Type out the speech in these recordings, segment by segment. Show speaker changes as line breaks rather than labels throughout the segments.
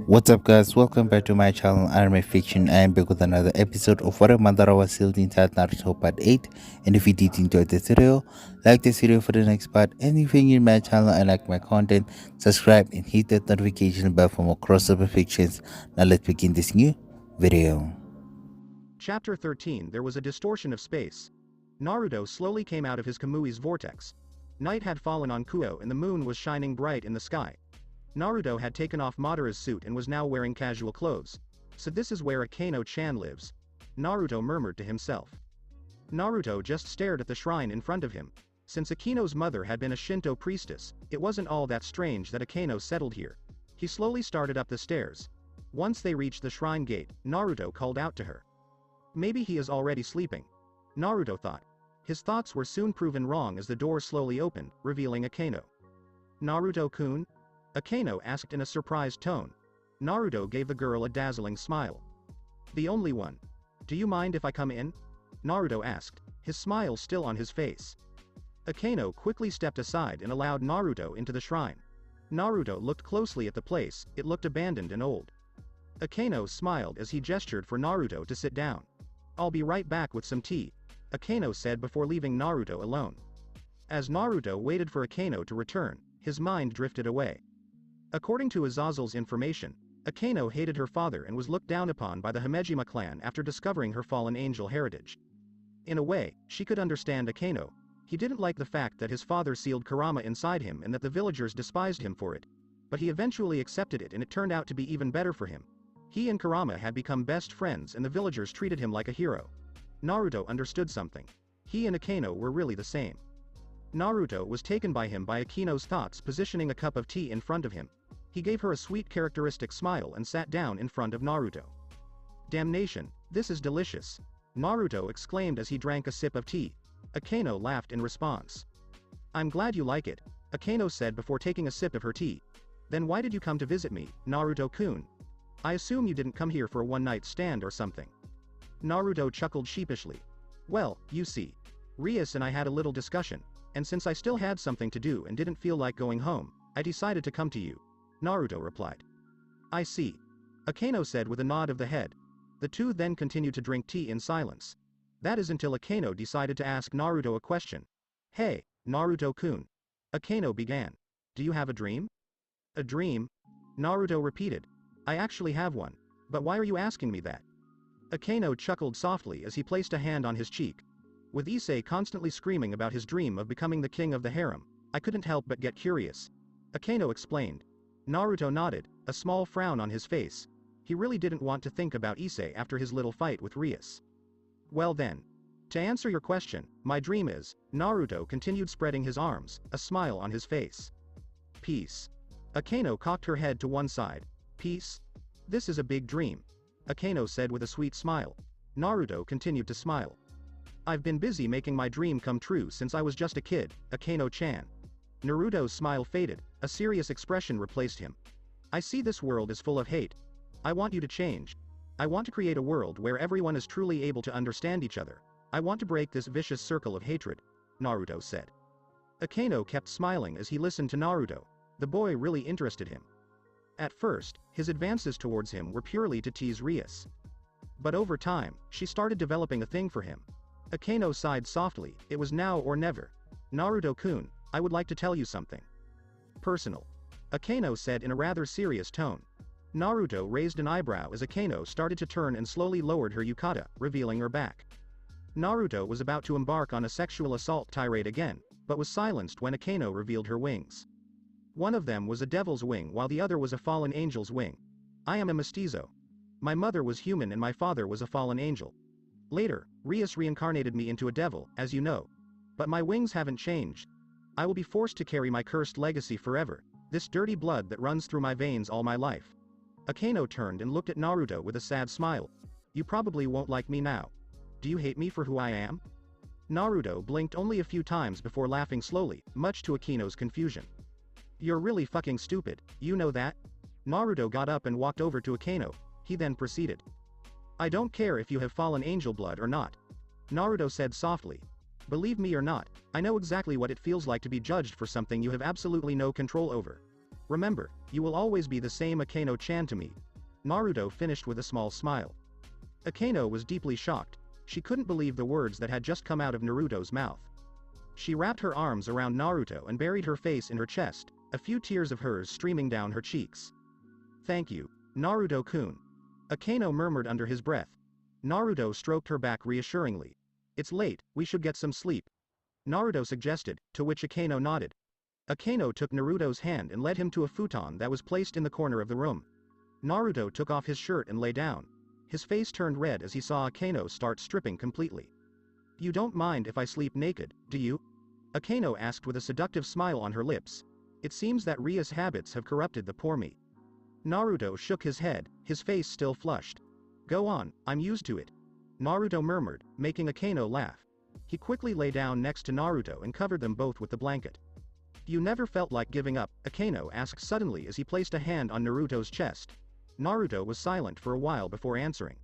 What's up guys, welcome back to my channel Anime Fiction. I am back with another episode of What If Madara Was Sealed Inside Naruto Part 8. And if you did enjoy this video, like this video for the next part. And if you're new to my channel and like my content, subscribe and hit that notification bell for more crossover fictions. Now let's begin this new video.
Chapter 13. There was a distortion of space. Naruto slowly came out of his Kamui's vortex. Night had fallen on Kuo and the moon was shining bright in the sky. Naruto had taken off Madara's suit and was now wearing casual clothes. So this is where Akeno-chan lives. Naruto murmured to himself. Naruto just stared at the shrine in front of him. Since Akeno's mother had been a Shinto priestess, it wasn't all that strange that Akeno settled here. He slowly started up the stairs. Once they reached the shrine gate, Naruto called out to her. Maybe he is already sleeping. Naruto thought. His thoughts were soon proven wrong as the door slowly opened, revealing Akeno. Naruto-kun? Akeno asked in a surprised tone. Naruto gave the girl a dazzling smile. The only one. Do you mind if I come in? Naruto asked, his smile still on his face. Akeno quickly stepped aside and allowed Naruto into the shrine. Naruto looked closely at the place, it looked abandoned and old. Akeno smiled as he gestured for Naruto to sit down. I'll be right back with some tea, Akeno said before leaving Naruto alone. As Naruto waited for Akeno to return, his mind drifted away. According to Azazel's information, Akeno hated her father and was looked down upon by the Himejima clan after discovering her fallen angel heritage. In a way, she could understand Akeno. He didn't like the fact that his father sealed kurama inside him and that the villagers despised him for it. But he eventually accepted it and it turned out to be even better for him. He and Kurama had become best friends and the villagers treated him like a hero. Naruto understood something. He and Akeno were really the same. Naruto was taken by him by Akeno's thoughts, positioning a cup of tea in front of him. He gave her a sweet characteristic smile and sat down in front of Naruto. Damnation, this is delicious, Naruto exclaimed as he drank a sip of tea. Akeno laughed in response. I'm glad you like it, Akeno said before taking a sip of her tea. Then why did you come to visit me, Naruto-kun? I assume you didn't come here for a one-night stand or something. Naruto chuckled sheepishly. Well, you see. Rias and I had a little discussion, and since I still had something to do and didn't feel like going home, I decided to come to you, Naruto replied. I see. Akeno said with a nod of the head. The two then continued to drink tea in silence. That is until Akeno decided to ask Naruto a question. Hey, Naruto-kun. Akeno began. Do you have a dream? A dream? Naruto repeated. I actually have one. But why are you asking me that? Akeno chuckled softly as he placed a hand on his cheek. With Issei constantly screaming about his dream of becoming the king of the harem, I couldn't help but get curious. Akeno explained. Naruto nodded, a small frown on his face. He really didn't want to think about Issei after his little fight with Rias. Well then. To answer your question, my dream is, Naruto continued spreading his arms, a smile on his face. Peace. Akeno cocked her head to one side. Peace? This is a big dream, Akeno said with a sweet smile. Naruto continued to smile. I've been busy making my dream come true since I was just a kid, Akeno-chan. Naruto's smile faded, a serious expression replaced him. I see this world is full of hate. I want you to change. I want to create a world where everyone is truly able to understand each other. I want to break this vicious circle of hatred, Naruto said. Akeno kept smiling as he listened to Naruto. The boy really interested him. At first, his advances towards him were purely to tease Rias. But over time, she started developing a thing for him. Akeno sighed softly, it was now or never. Naruto-kun, I would like to tell you something. Personal. Akeno said in a rather serious tone. Naruto raised an eyebrow as Akeno started to turn and slowly lowered her yukata, revealing her back. Naruto was about to embark on a sexual assault tirade again, but was silenced when Akeno revealed her wings. One of them was a devil's wing while the other was a fallen angel's wing. I am a mestizo. My mother was human and my father was a fallen angel. Later, Rias reincarnated me into a devil, as you know. But my wings haven't changed. I will be forced to carry my cursed legacy forever, this dirty blood that runs through my veins all my life. Akeno turned and looked at Naruto with a sad smile. You probably won't like me now. Do you hate me for who I am? Naruto blinked only a few times before laughing slowly, much to Akeno's confusion. You're really fucking stupid, you know that? Naruto got up and walked over to Akeno. He then proceeded. I don't care if you have fallen angel blood or not. Naruto said softly. Believe me or not, I know exactly what it feels like to be judged for something you have absolutely no control over. Remember, you will always be the same Akeno-chan to me. Naruto finished with a small smile. Akeno was deeply shocked. She couldn't believe the words that had just come out of Naruto's mouth. She wrapped her arms around Naruto and buried her face in her chest, a few tears of hers streaming down her cheeks. Thank you, Naruto-kun. Akeno murmured under his breath. Naruto stroked her back reassuringly. It's late, we should get some sleep. Naruto suggested, to which Akeno nodded. Akeno took Naruto's hand and led him to a futon that was placed in the corner of the room. Naruto took off his shirt and lay down. His face turned red as he saw Akeno start stripping completely. You don't mind if I sleep naked, do you? Akeno asked with a seductive smile on her lips. It seems that Rias' habits have corrupted the poor me. Naruto shook his head, his face still flushed. Go on, I'm used to it. Naruto murmured, making Akeno laugh. He quickly lay down next to Naruto and covered them both with the blanket. You never felt like giving up, Akeno asked suddenly as he placed a hand on Naruto's chest. Naruto was silent for a while before answering.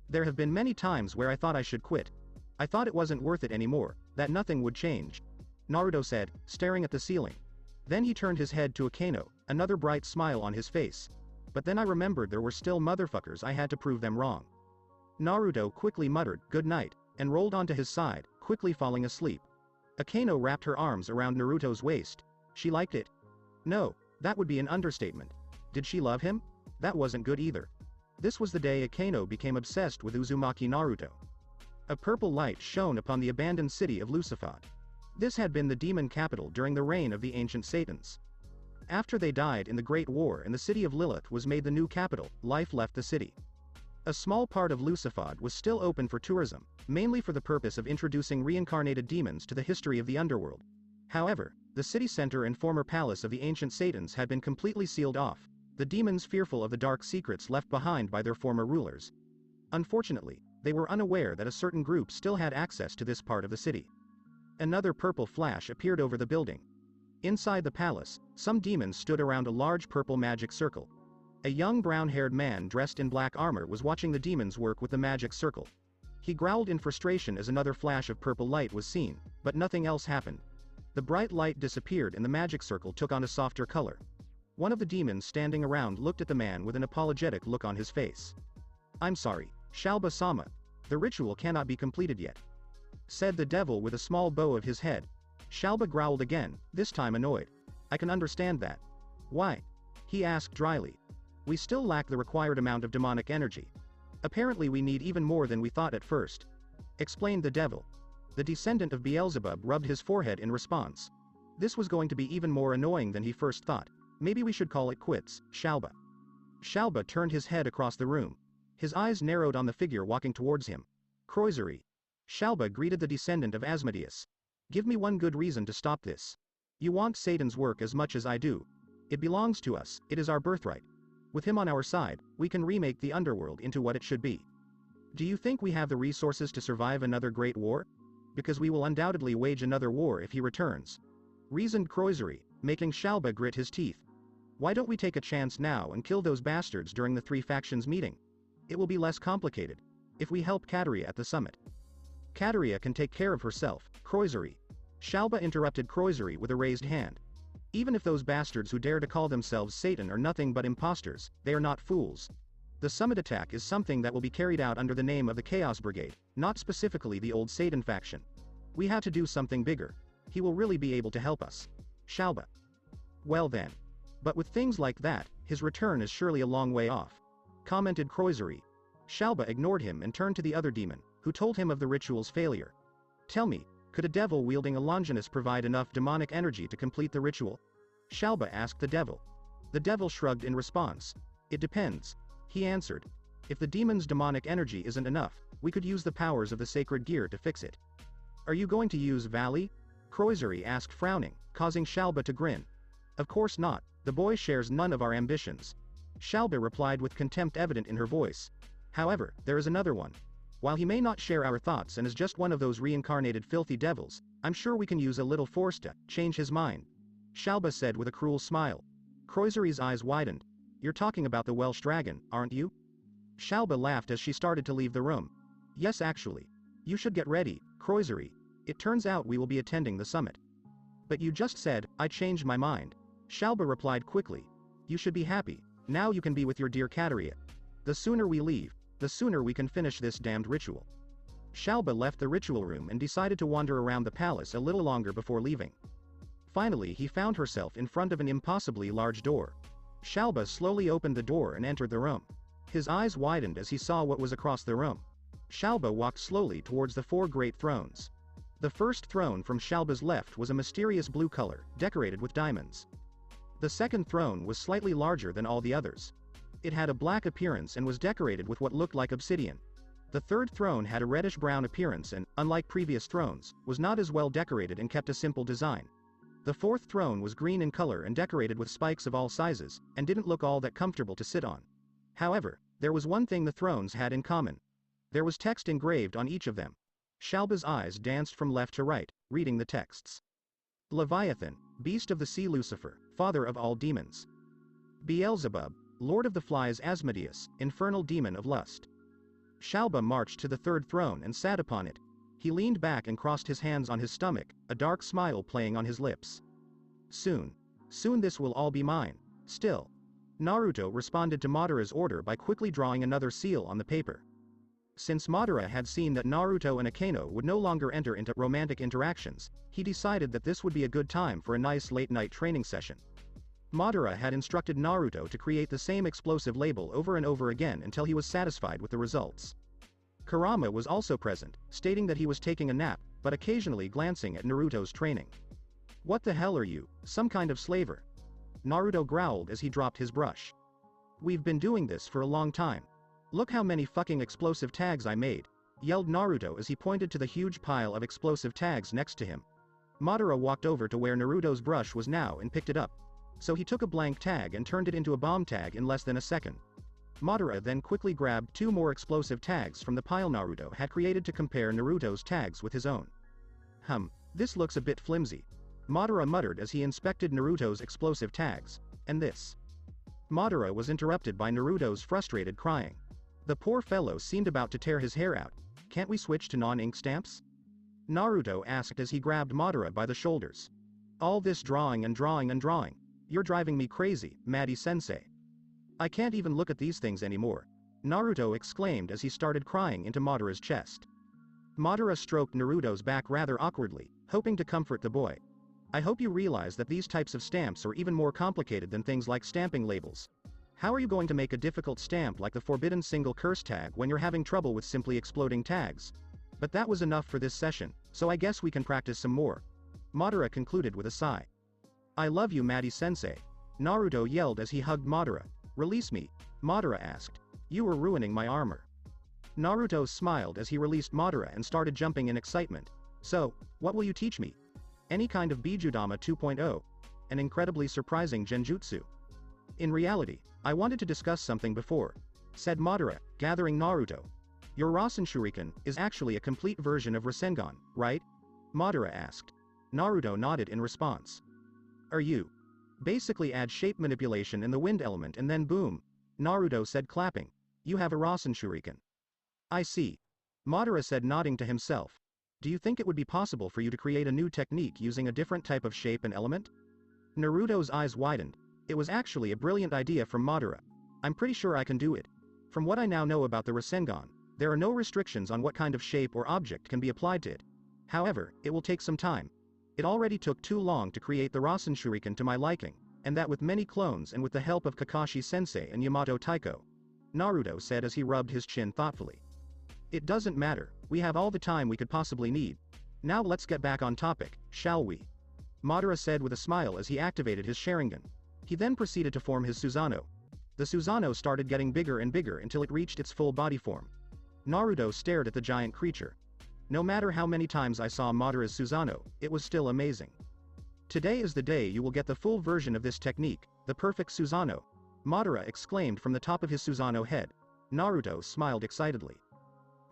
There have been many times where I thought I should quit. I thought it wasn't worth it anymore, that nothing would change. Naruto said, staring at the ceiling. Then he turned his head to Akeno, another bright smile on his face. But then I remembered there were still motherfuckers I had to prove them wrong. Naruto quickly muttered, good night, and rolled onto his side, quickly falling asleep. Akeno wrapped her arms around Naruto's waist. She liked it. No, that would be an understatement. Did she love him? That wasn't good either. This was the day Akeno became obsessed with Uzumaki Naruto. A purple light shone upon the abandoned city of Lucifad. This had been the demon capital during the reign of the ancient Satans. After they died in the Great War and the city of Lilith was made the new capital, life left the city. A small part of Lucifad was still open for tourism, mainly for the purpose of introducing reincarnated demons to the history of the underworld. However, the city center and former palace of the ancient Satans had been completely sealed off, the demons fearful of the dark secrets left behind by their former rulers. Unfortunately, they were unaware that a certain group still had access to this part of the city. Another purple flash appeared over the building. Inside the palace, some demons stood around a large purple magic circle. A young brown-haired man dressed in black armor was watching the demons work with the magic circle. He growled in frustration as another flash of purple light was seen, but nothing else happened. The bright light disappeared and the magic circle took on a softer color. One of the demons standing around looked at the man with an apologetic look on his face. I'm sorry, Shalba-sama. The ritual cannot be completed yet, said the devil with a small bow of his head. Shalba growled again, this time annoyed. I can understand that. Why? He asked dryly. We still lack the required amount of demonic energy. Apparently we need even more than we thought at first, explained the devil. The descendant of Beelzebub rubbed his forehead in response. This was going to be even more annoying than he first thought. Maybe we should call it quits, Shalba. Shalba turned his head across the room. His eyes narrowed on the figure walking towards him. Croisery. Shalba greeted the descendant of Asmodeus. Give me one good reason to stop this. You want Satan's work as much as I do. It belongs to us, it is our birthright. With him on our side, we can remake the underworld into what it should be. Do you think we have the resources to survive another great war? Because we will undoubtedly wage another war if he returns, reasoned Croisery, making Shalba grit his teeth. Why don't we take a chance now and kill those bastards during the three factions meeting? It will be less complicated if we help Kateria at the summit. Kateria can take care of herself, Croisery. Shalba interrupted Croisery with a raised hand. Even if those bastards who dare to call themselves Satan are nothing but imposters, they are not fools. The summit attack is something that will be carried out under the name of the Chaos Brigade, not specifically the old Satan faction. We have to do something bigger. He will really be able to help us. Shalba. Well then. But with things like that, his return is surely a long way off, commented Croisery. Shalba ignored him and turned to the other demon, who told him of the ritual's failure. Tell me, could a devil wielding a Longinus provide enough demonic energy to complete the ritual? Shalba asked the devil. The devil shrugged in response. It depends, he answered. If the demon's demonic energy isn't enough, we could use the powers of the sacred gear to fix it. Are you going to use Valley? Croisery asked, frowning, causing Shalba to grin. Of course not, the boy shares none of our ambitions. Shalba replied with contempt evident in her voice. However, there is another one. While he may not share our thoughts and is just one of those reincarnated filthy devils, I'm sure we can use a little force to change his mind, Shalba said with a cruel smile. Croisery's eyes widened. You're talking about the Welsh dragon, aren't you? Shalba laughed as she started to leave the room. Yes, actually. You should get ready, Croisery. It turns out we will be attending the summit. But you just said, I changed my mind. Shalba replied quickly. You should be happy, now you can be with your dear Kateria. The sooner we leave, the sooner we can finish this damned ritual. Shalba left the ritual room and decided to wander around the palace a little longer before leaving. Finally he found herself in front of an impossibly large door. Shalba slowly opened the door and entered the room. His eyes widened as he saw what was across the room. Shalba walked slowly towards the 4 great thrones. The first throne from Shalba's left was a mysterious blue color, decorated with diamonds. The second throne was slightly larger than all the others. It had a black appearance and was decorated with what looked like obsidian. The third throne had a reddish-brown appearance and, unlike previous thrones, was not as well decorated and kept a simple design. The fourth throne was green in color and decorated with spikes of all sizes, and didn't look all that comfortable to sit on. However, there was one thing the thrones had in common. There was text engraved on each of them. Shalba's eyes danced from left to right, reading the texts. Leviathan, beast of the sea Lucifer, father of all demons. Beelzebub, lord of the flies Asmodeus, infernal demon of lust. Shalba marched to the third throne and sat upon it. He leaned back and crossed his hands on his stomach, a dark smile playing on his lips. Soon this will all be mine. Still. Naruto responded to Madara's order by quickly drawing another seal on the paper. Since Madara had seen that Naruto and Akeno would no longer enter into romantic interactions, he decided that this would be a good time for a nice late-night training session. Madara had instructed Naruto to create the same explosive label over and over again until he was satisfied with the results. Kurama was also present, stating that he was taking a nap, but occasionally glancing at Naruto's training. What the hell are you, some kind of slaver? Naruto growled as he dropped his brush. We've been doing this for a long time. Look how many fucking explosive tags I made, yelled Naruto as he pointed to the huge pile of explosive tags next to him. Madara walked over to where Naruto's brush was now and picked it up. So he took a blank tag and turned it into a bomb tag in less than a second. Madara then quickly grabbed 2 more explosive tags from the pile Naruto had created to compare Naruto's tags with his own. This looks a bit flimsy. Madara muttered as he inspected Naruto's explosive tags. And this. Madara was interrupted by Naruto's frustrated crying. The poor fellow seemed about to tear his hair out. Can't we switch to non-ink stamps? Naruto asked as he grabbed Madara by the shoulders. All this drawing and drawing and drawing. You're driving me crazy, Madara-sensei. I can't even look at these things anymore. Naruto exclaimed as he started crying into Madara's chest. Madara stroked Naruto's back rather awkwardly, hoping to comfort the boy. I hope you realize that these types of stamps are even more complicated than things like stamping labels. How are you going to make a difficult stamp like the forbidden single curse tag when you're having trouble with simply exploding tags? But that was enough for this session, so I guess we can practice some more. Madara concluded with a sigh. I love you, Madara-sensei. Naruto yelled as he hugged Madara. Release me, Madara asked. You were ruining my armor. Naruto smiled as he released Madara and started jumping in excitement. So, what will you teach me? Any kind of Bijudama 2.0. An incredibly surprising genjutsu. In reality, I wanted to discuss something before, said Madara, gathering Naruto. Your Rasen Shuriken is actually a complete version of Rasengan, right? Madara asked. Naruto nodded in response. Are you? Basically add shape manipulation in the wind element and then boom. Naruto said clapping. You have a Rasen Shuriken. I see. Madara said nodding to himself. Do you think it would be possible for you to create a new technique using a different type of shape and element? Naruto's eyes widened. It was actually a brilliant idea from Madara. I'm pretty sure I can do it. From what I now know about the Rasengan, there are no restrictions on what kind of shape or object can be applied to it. However, it will take some time. It already took too long to create the Rasen Shuriken to my liking, and that with many clones and with the help of Kakashi-sensei and Yamato Taiko. Naruto said as he rubbed his chin thoughtfully. It doesn't matter, we have all the time we could possibly need. Now let's get back on topic, shall we? Madara said with a smile as he activated his Sharingan. He then proceeded to form his Susanoo. The Susanoo started getting bigger and bigger until it reached its full body form. Naruto stared at the giant creature. No matter how many times I saw Madara's Susanoo, it was still amazing. Today is the day you will get the full version of this technique, the perfect Susanoo. Madara exclaimed from the top of his Susanoo head. Naruto smiled excitedly.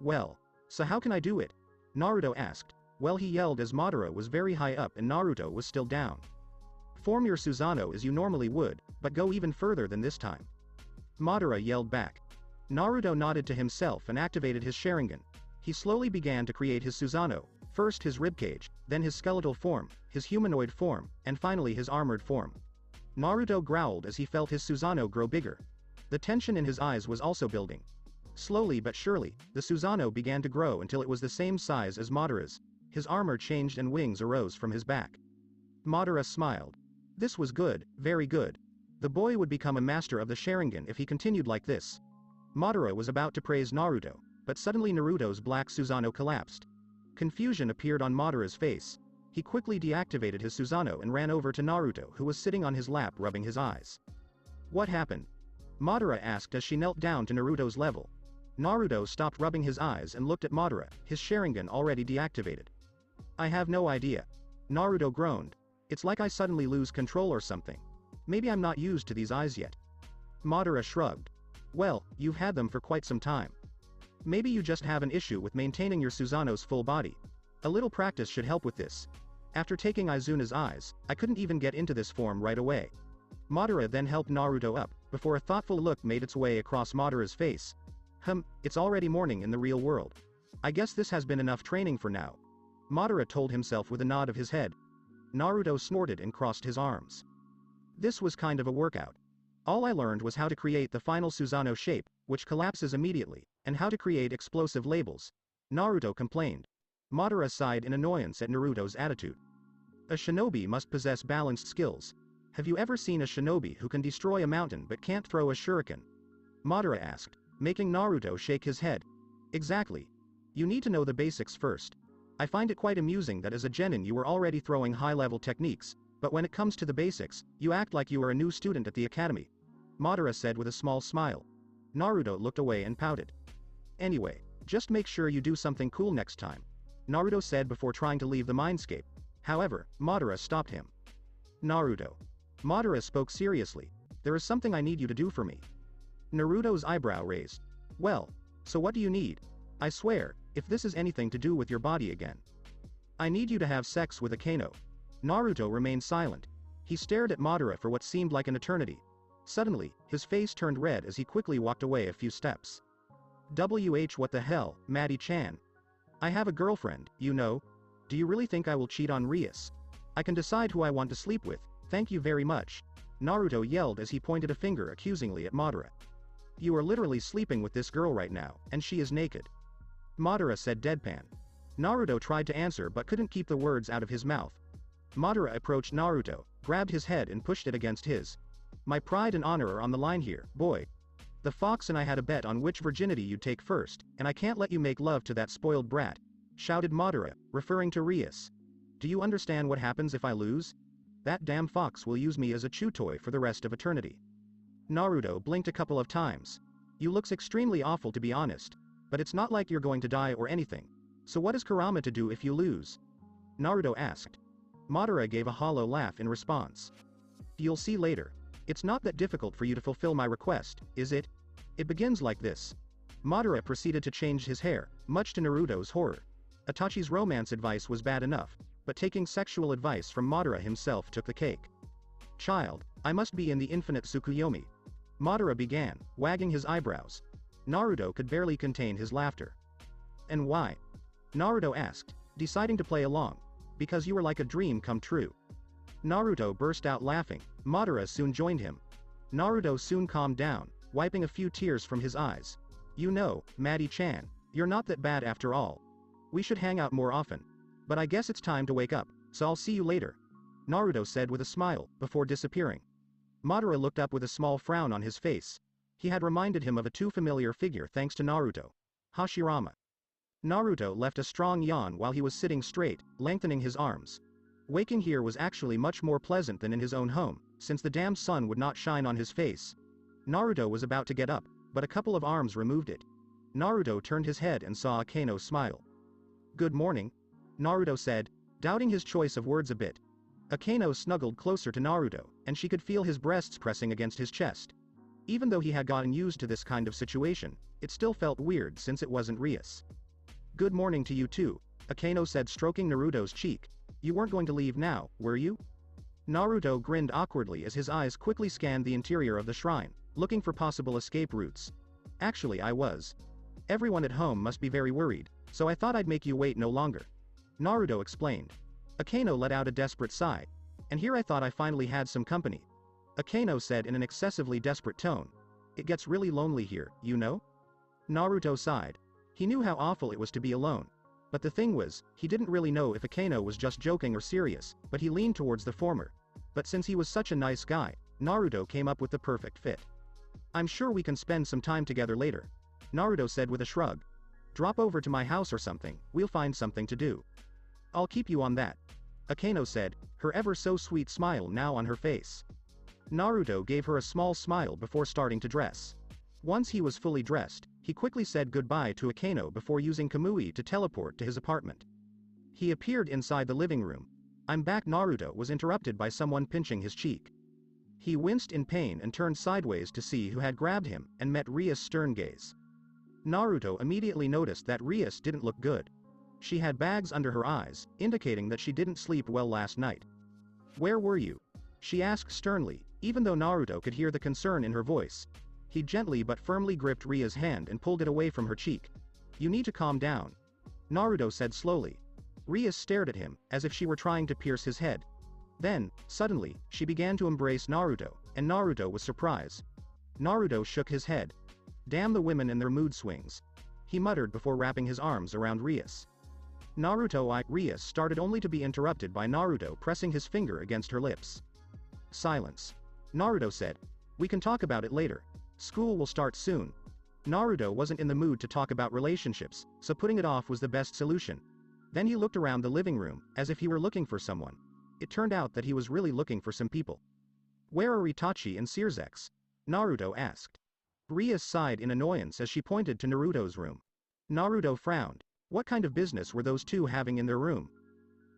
Well, so how can I do it? Naruto asked. Well, he yelled as Madara was very high up and Naruto was still down. Form your Susanoo as you normally would, but go even further than this time. Madara yelled back. Naruto nodded to himself and activated his Sharingan. He slowly began to create his Susanoo, first his ribcage, then his skeletal form, his humanoid form, and finally his armored form. Naruto growled as he felt his Susanoo grow bigger. The tension in his eyes was also building. Slowly but surely, the Susanoo began to grow until it was the same size as Madara's. His armor changed and wings arose from his back. Madara smiled. This was good, very good. The boy would become a master of the Sharingan if he continued like this. Madara was about to praise Naruto, but suddenly Naruto's black Susanoo collapsed. Confusion appeared on Madara's face. He quickly deactivated his Susanoo and ran over to Naruto, who was sitting on his lap rubbing his eyes. What happened? Madara asked as she knelt down to Naruto's level. Naruto stopped rubbing his eyes and looked at Madara, his Sharingan already deactivated. I have no idea. Naruto groaned. It's like I suddenly lose control or something. Maybe I'm not used to these eyes yet. Madara shrugged. Well, you've had them for quite some time. Maybe you just have an issue with maintaining your Susanoo's full body. A little practice should help with this. After taking Izuna's eyes, I couldn't even get into this form right away. Madara then helped Naruto up, before a thoughtful look made its way across Madara's face. It's already morning in the real world. I guess this has been enough training for now. Madara told himself with a nod of his head. Naruto snorted and crossed his arms. This was kind of a workout. All I learned was how to create the final Susanoo shape, which collapses immediately, and how to create explosive labels. Naruto complained. Madara sighed in annoyance at Naruto's attitude. A shinobi must possess balanced skills. Have you ever seen a shinobi who can destroy a mountain but can't throw a shuriken? Madara asked, making Naruto shake his head. Exactly. You need to know the basics first. I find it quite amusing that as a genin you were already throwing high-level techniques, but when it comes to the basics, you act like you are a new student at the academy. Madara said with a small smile. Naruto looked away and pouted. Anyway, just make sure you do something cool next time. Naruto said before trying to leave the mindscape. However, Madara stopped him. Naruto. Madara spoke seriously. There is something I need you to do for me. Naruto's eyebrow raised. Well, so what do you need? I swear, if this is anything to do with your body again. I need you to have sex with Akeno. Naruto remained silent. He stared at Madara for what seemed like an eternity. Suddenly, his face turned red as he quickly walked away a few steps. What the hell, Maddie-chan? I have a girlfriend, you know. Do you really think I will cheat on Rias? I can decide who I want to sleep with, thank you very much. Naruto yelled as he pointed a finger accusingly at Madara. You are literally sleeping with this girl right now, and she is naked. Madara said deadpan. Naruto tried to answer but couldn't keep the words out of his mouth. Madara approached Naruto, grabbed his head and pushed it against his. My pride and honor are on the line here, boy. The fox and I had a bet on which virginity you'd take first, and I can't let you make love to that spoiled brat, shouted Madara, referring to Rias. Do you understand what happens if I lose? That damn fox will use me as a chew toy for the rest of eternity. Naruto blinked a couple of times. You looks extremely awful to be honest, but it's not like you're going to die or anything. So what is Kurama to do if you lose? Naruto asked. Madara gave a hollow laugh in response. You'll see later. It's not that difficult for you to fulfill my request, is it? It begins like this. Madara proceeded to change his hair, much to Naruto's horror. Itachi's romance advice was bad enough, but taking sexual advice from Madara himself took the cake. Child, I must be in the infinite Tsukuyomi. Madara began, wagging his eyebrows. Naruto could barely contain his laughter. And why? Naruto asked, deciding to play along. Because you were like a dream come true. Naruto burst out laughing. Madara soon joined him. Naruto soon calmed down, wiping a few tears from his eyes. You know, Maddie-chan, you're not that bad after all. We should hang out more often. But I guess it's time to wake up, so I'll see you later. Naruto said with a smile, before disappearing. Madara looked up with a small frown on his face. He had reminded him of a too familiar figure thanks to Naruto. Hashirama. Naruto left a strong yawn while he was sitting straight, lengthening his arms. Waking here was actually much more pleasant than in his own home, since the damn sun would not shine on his face. Naruto was about to get up, but a couple of arms removed it. Naruto turned his head and saw Akeno smile. Good morning, Naruto said, doubting his choice of words a bit. Akeno snuggled closer to Naruto, and she could feel his breasts pressing against his chest. Even though he had gotten used to this kind of situation, it still felt weird since it wasn't Rias. Good morning to you too, Akeno said, stroking Naruto's cheek. You weren't going to leave now, were you? Naruto grinned awkwardly as his eyes quickly scanned the interior of the shrine, looking for possible escape routes. Actually, I was. Everyone at home must be very worried, so I thought I'd make you wait no longer. Naruto explained. Akeno let out a desperate sigh. And here I thought I finally had some company. Akeno said in an excessively desperate tone. It gets really lonely here, you know? Naruto sighed. He knew how awful it was to be alone. But the thing was, he didn't really know if Akeno was just joking or serious, but he leaned towards the former. But since he was such a nice guy, Naruto came up with the perfect fit. I'm sure we can spend some time together later, Naruto said with a shrug. Drop over to my house or something, we'll find something to do. I'll keep you on that, Akeno said, her ever so sweet smile now on her face. Naruto gave her a small smile before starting to dress. Once he was fully dressed, he quickly said goodbye to Akeno before using Kamui to teleport to his apartment. He appeared inside the living room. I'm back. Naruto was interrupted by someone pinching his cheek. He winced in pain and turned sideways to see who had grabbed him, and met Rias' stern gaze. Naruto immediately noticed that Rias didn't look good. She had bags under her eyes, indicating that she didn't sleep well last night. Where were you? She asked sternly, even though Naruto could hear the concern in her voice. He gently but firmly gripped Ria's hand and pulled it away from her cheek. You need to calm down, Naruto said slowly. Rias stared at him, as if she were trying to pierce his head. Then, suddenly, she began to embrace Naruto, and Naruto was surprised. Naruto shook his head. Damn the women and their mood swings, he muttered before wrapping his arms around Rias. Rias started only to be interrupted by Naruto pressing his finger against her lips. Silence. Naruto said. We can talk about it later. School will start soon. Naruto wasn't in the mood to talk about relationships, so putting it off was the best solution. Then he looked around the living room, as if he were looking for someone. It turned out that he was really looking for some people. Where are Itachi and Sasuke? Naruto asked. Rias sighed in annoyance as she pointed to Naruto's room. Naruto frowned. What kind of business were those two having in their room?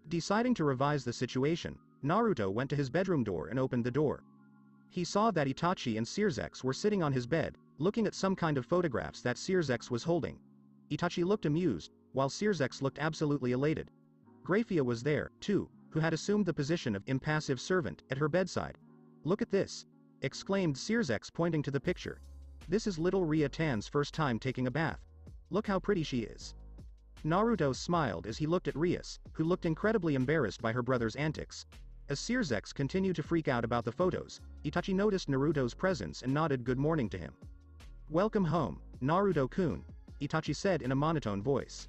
Deciding to revise the situation, Naruto went to his bedroom door and opened the door. He saw that Itachi and Sasuke were sitting on his bed, looking at some kind of photographs that Sasuke was holding. Itachi looked amused, while Sasuke looked absolutely elated. Graphia was there, too, who had assumed the position of impassive servant at her bedside. Look at this, exclaimed Sasuke pointing to the picture. This is little Ria Tan's first time taking a bath. Look how pretty she is. Naruto smiled as he looked at Rias, who looked incredibly embarrassed by her brother's antics. As Sasuke continued to freak out about the photos, Itachi noticed Naruto's presence and nodded good morning to him. Welcome home, Naruto-kun, Itachi said in a monotone voice.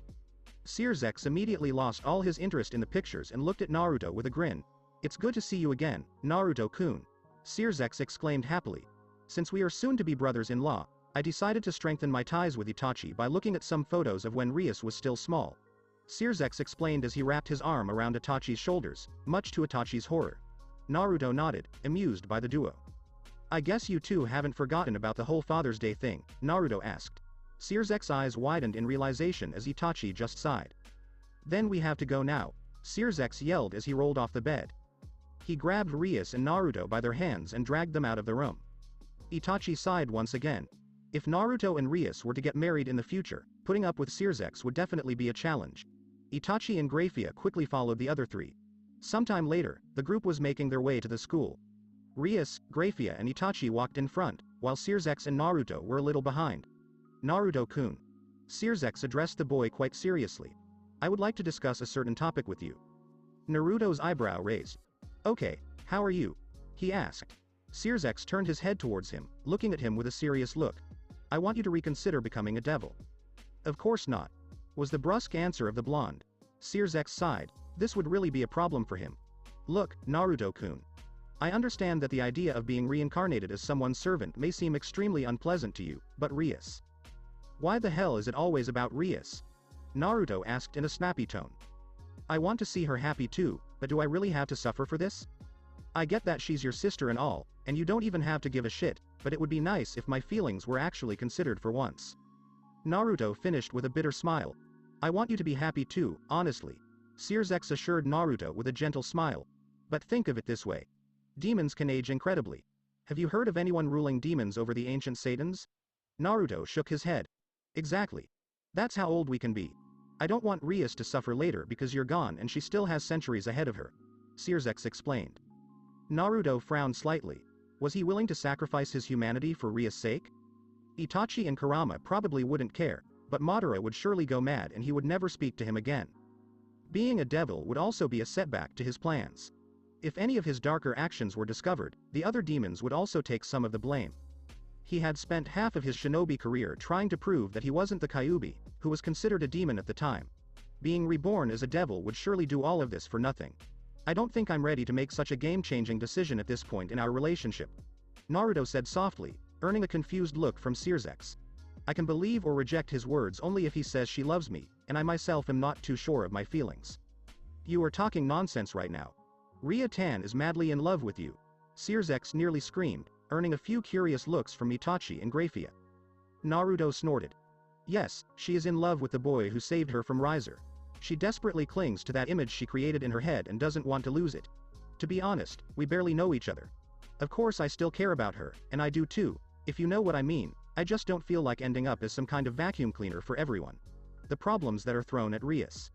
Sasuke immediately lost all his interest in the pictures and looked at Naruto with a grin. It's good to see you again, Naruto-kun, Sasuke exclaimed happily. Since we are soon to be brothers-in-law, I decided to strengthen my ties with Itachi by looking at some photos of when Rias was still small. Sasuke explained as he wrapped his arm around Itachi's shoulders, much to Itachi's horror. Naruto nodded, amused by the duo. I guess you two haven't forgotten about the whole Father's Day thing, Naruto asked. Sasuke's eyes widened in realization as Itachi just sighed. Then we have to go now, Sasuke yelled as he rolled off the bed. He grabbed Rias and Naruto by their hands and dragged them out of the room. Itachi sighed once again. If Naruto and Rias were to get married in the future, putting up with Sasuke would definitely be a challenge. Itachi and Graphia quickly followed the other three. Sometime later, the group was making their way to the school. Rias, Graphia and Itachi walked in front, while Sasuke and Naruto were a little behind. Naruto-kun. Sasuke addressed the boy quite seriously. I would like to discuss a certain topic with you. Naruto's eyebrow raised. Okay, how are you? He asked. Sasuke turned his head towards him, looking at him with a serious look. I want you to reconsider becoming a devil. Of course not, was the brusque answer of the blonde. Sasuke sighed. This would really be a problem for him. Look, Naruto-kun. I understand that the idea of being reincarnated as someone's servant may seem extremely unpleasant to you, but Rias. Why the hell is it always about Rias? Naruto asked in a snappy tone. I want to see her happy too, but do I really have to suffer for this? I get that she's your sister and all, and you don't even have to give a shit, but it would be nice if my feelings were actually considered for once. Naruto finished with a bitter smile. I want you to be happy too, honestly. Sasuke assured Naruto with a gentle smile. But think of it this way. Demons can age incredibly. Have you heard of anyone ruling demons over the ancient Satans? Naruto shook his head. Exactly. That's how old we can be. I don't want Rias to suffer later because you're gone and she still has centuries ahead of her. Sasuke explained. Naruto frowned slightly. Was he willing to sacrifice his humanity for Rias' sake? Itachi and Kurama probably wouldn't care, but Madara would surely go mad and he would never speak to him again. Being a devil would also be a setback to his plans. If any of his darker actions were discovered, the other demons would also take some of the blame. He had spent half of his shinobi career trying to prove that he wasn't the Kyuubi, who was considered a demon at the time. Being reborn as a devil would surely do all of this for nothing. I don't think I'm ready to make such a game-changing decision at this point in our relationship, Naruto said softly, earning a confused look from Sasuke. I can believe or reject his words only if he says she loves me, and I myself am not too sure of my feelings. You are talking nonsense right now. Ria-tan is madly in love with you. Sasuke nearly screamed, earning a few curious looks from Itachi and Grafia. Naruto snorted. Yes, she is in love with the boy who saved her from Riser. She desperately clings to that image she created in her head and doesn't want to lose it. To be honest, we barely know each other. Of course I still care about her, and I do too, if you know what I mean. I just don't feel like ending up as some kind of vacuum cleaner for everyone. The problems that are thrown at Rias.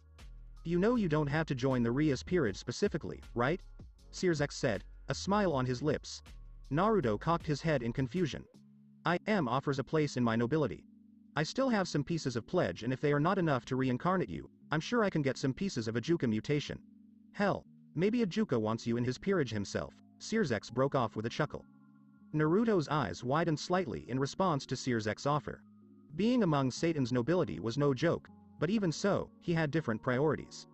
You know you don't have to join the Rias peerage specifically, right? Sasuke said, a smile on his lips. Naruto cocked his head in confusion. I am offers a place in my nobility. I still have some pieces of pledge, and if they are not enough to reincarnate you, I'm sure I can get some pieces of a Juka mutation. Hell, maybe a Juka wants you in his peerage himself. Sasuke broke off with a chuckle. Naruto's eyes widened slightly in response to Sasuke's offer. Being among Satan's nobility was no joke, but even so, he had different priorities.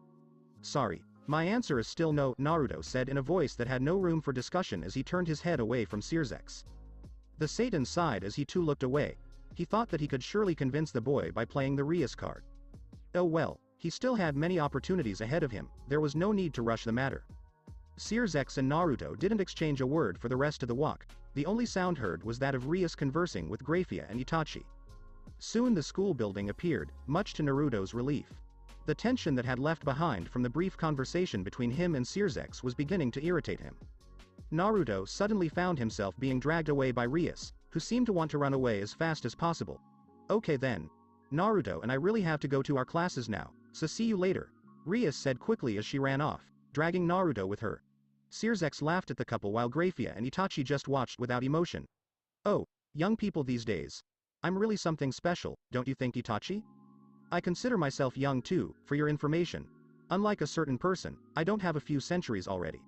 Sorry, my answer is still no, Naruto said in a voice that had no room for discussion as he turned his head away from Sasuke. The Satan sighed as he too looked away. He thought that he could surely convince the boy by playing the Rias card. Oh well, he still had many opportunities ahead of him, there was no need to rush the matter. Sasuke and Naruto didn't exchange a word for the rest of the walk. The only sound heard was that of Rias conversing with Grafia and Itachi. Soon the school building appeared, much to Naruto's relief. The tension that had left behind from the brief conversation between him and Sasuke was beginning to irritate him. Naruto suddenly found himself being dragged away by Rias, who seemed to want to run away as fast as possible. Okay then. Naruto and I really have to go to our classes now, so see you later, Rias said quickly as she ran off, dragging Naruto with her. Sasuke laughed at the couple while Grafia and Itachi just watched without emotion. Oh, young people these days. I'm really something special, don't you think, Itachi? I consider myself young too, for your information. Unlike a certain person, I don't have a few centuries already.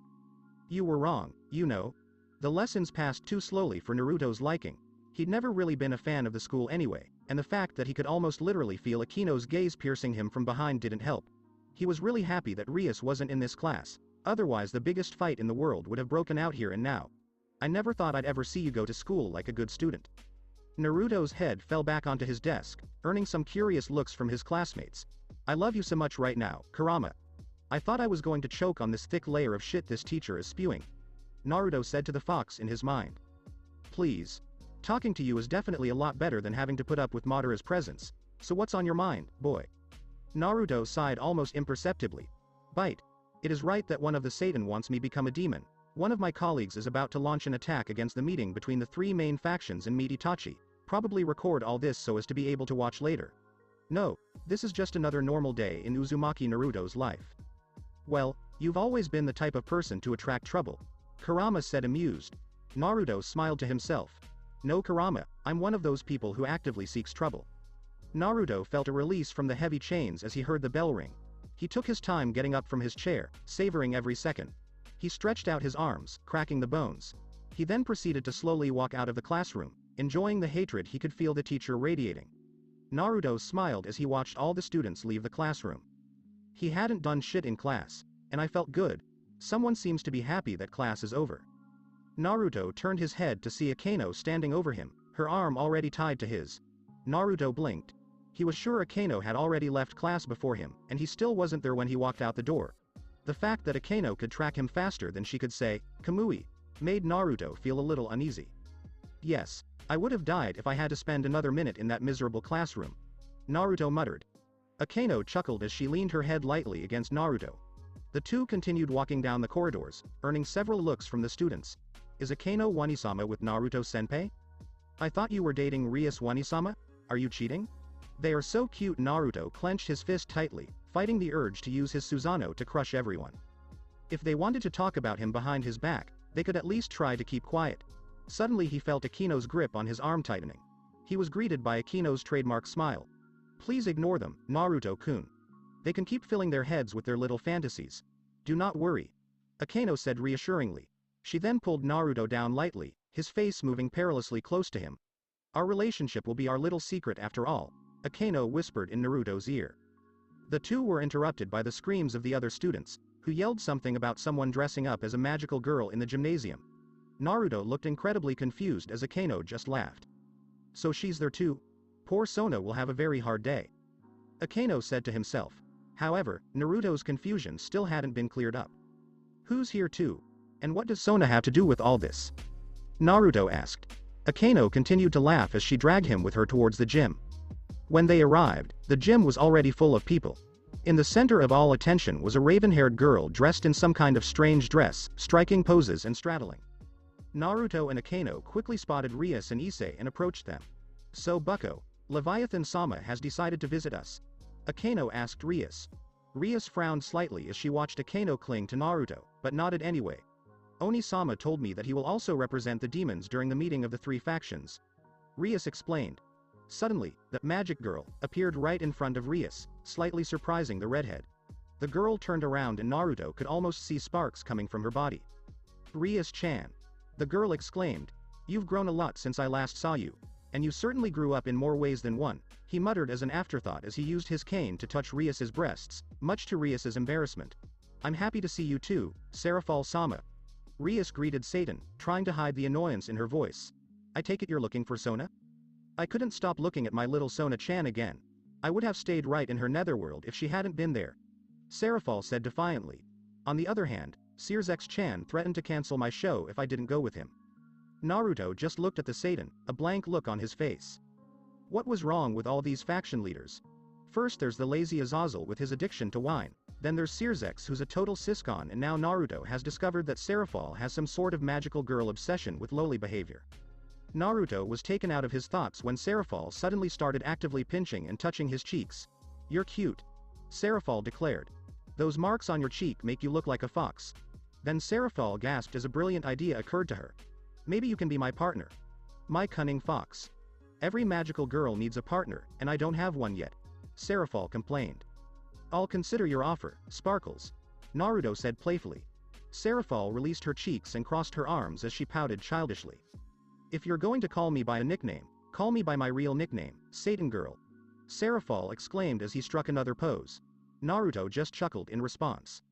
You were wrong, you know. The lessons passed too slowly for Naruto's liking. He'd never really been a fan of the school anyway, and the fact that he could almost literally feel Akeno's gaze piercing him from behind didn't help. He was really happy that Rias wasn't in this class, otherwise the biggest fight in the world would have broken out here and now. I never thought I'd ever see you go to school like a good student. Naruto's head fell back onto his desk, earning some curious looks from his classmates. I love you so much right now, Kurama. I thought I was going to choke on this thick layer of shit this teacher is spewing. Naruto said to the fox in his mind. Please. Talking to you is definitely a lot better than having to put up with Madara's presence. So what's on your mind, boy? Naruto sighed almost imperceptibly. Bite. It is right that one of the Satan wants me become a demon. One of my colleagues is about to launch an attack against the meeting between the three main factions and meet Itachi. Probably record all this so as to be able to watch later. No, this is just another normal day in Uzumaki Naruto's life. Well, you've always been the type of person to attract trouble. Kurama said amused. Naruto smiled to himself. No, Kurama, I'm one of those people who actively seeks trouble. Naruto felt a release from the heavy chains as he heard the bell ring. He took his time getting up from his chair, savoring every second. He stretched out his arms, cracking the bones. He then proceeded to slowly walk out of the classroom, enjoying the hatred he could feel the teacher radiating. Naruto smiled as he watched all the students leave the classroom. He hadn't done shit in class, and I felt good. Someone seems to be happy that class is over. Naruto turned his head to see Akeno standing over him, her arm already tied to his. Naruto blinked. He was sure Akeno had already left class before him, and he still wasn't there when he walked out the door. The fact that Akeno could track him faster than she could say, Kamui, made Naruto feel a little uneasy. Yes, I would have died if I had to spend another minute in that miserable classroom. Naruto muttered. Akeno chuckled as she leaned her head lightly against Naruto. The two continued walking down the corridors, earning several looks from the students. Is Akeno Wanisama with Naruto-senpai? I thought you were dating Rias Wanisama? Are you cheating? They are so cute. Naruto clenched his fist tightly, fighting the urge to use his Susanoo to crush everyone. If they wanted to talk about him behind his back, they could at least try to keep quiet. Suddenly he felt Akeno's grip on his arm tightening. He was greeted by Akeno's trademark smile. Please ignore them, Naruto-kun. They can keep filling their heads with their little fantasies. Do not worry. Akeno said reassuringly. She then pulled Naruto down lightly, his face moving perilously close to him. Our relationship will be our little secret after all, Akeno whispered in Naruto's ear. The two were interrupted by the screams of the other students, who yelled something about someone dressing up as a magical girl in the gymnasium. Naruto looked incredibly confused as Akeno just laughed. So she's there too? Poor Sona will have a very hard day. Akeno said to himself. However, Naruto's confusion still hadn't been cleared up. Who's here too? And what does Sona have to do with all this? Naruto asked. Akeno continued to laugh as she dragged him with her towards the gym. When they arrived, the gym was already full of people. In the center of all attention was a raven-haired girl dressed in some kind of strange dress, striking poses and straddling. Naruto and Akeno quickly spotted Rias and Issei and approached them. So Bucko, Leviathan-sama has decided to visit us. Akeno asked Rias. Rias frowned slightly as she watched Akeno cling to Naruto, but nodded anyway. Oni-sama told me that he will also represent the demons during the meeting of the three factions. Rias explained. Suddenly, that magic girl appeared right in front of Rias, slightly surprising the redhead. The girl turned around and Naruto could almost see sparks coming from her body. Rias-chan. The girl exclaimed. You've grown a lot since I last saw you. And you certainly grew up in more ways than one, he muttered as an afterthought as he used his cane to touch Rias's breasts, much to Rias's embarrassment. I'm happy to see you too, Serafal-sama. Rias greeted Satan, trying to hide the annoyance in her voice. I take it you're looking for Sona? I couldn't stop looking at my little Sona-chan again. I would have stayed right in her netherworld if she hadn't been there. Serafal said defiantly. On the other hand, Searsex-chan threatened to cancel my show if I didn't go with him. Naruto just looked at the Satan, a blank look on his face. What was wrong with all these faction leaders? First there's the lazy Azazel with his addiction to wine, then there's Searsex who's a total siscon, and now Naruto has discovered that Serafal has some sort of magical girl obsession with lowly behavior. Naruto was taken out of his thoughts when Serafal suddenly started actively pinching and touching his cheeks. You're cute. Serafal declared. Those marks on your cheek make you look like a fox. Then Serafal gasped as a brilliant idea occurred to her. Maybe you can be my partner. My cunning fox. Every magical girl needs a partner, and I don't have one yet. Serafal complained. I'll consider your offer, Sparkles. Naruto said playfully. Serafal released her cheeks and crossed her arms as she pouted childishly. If you're going to call me by a nickname, call me by my real nickname, Satan Girl. Serafal exclaimed as he struck another pose. Naruto just chuckled in response.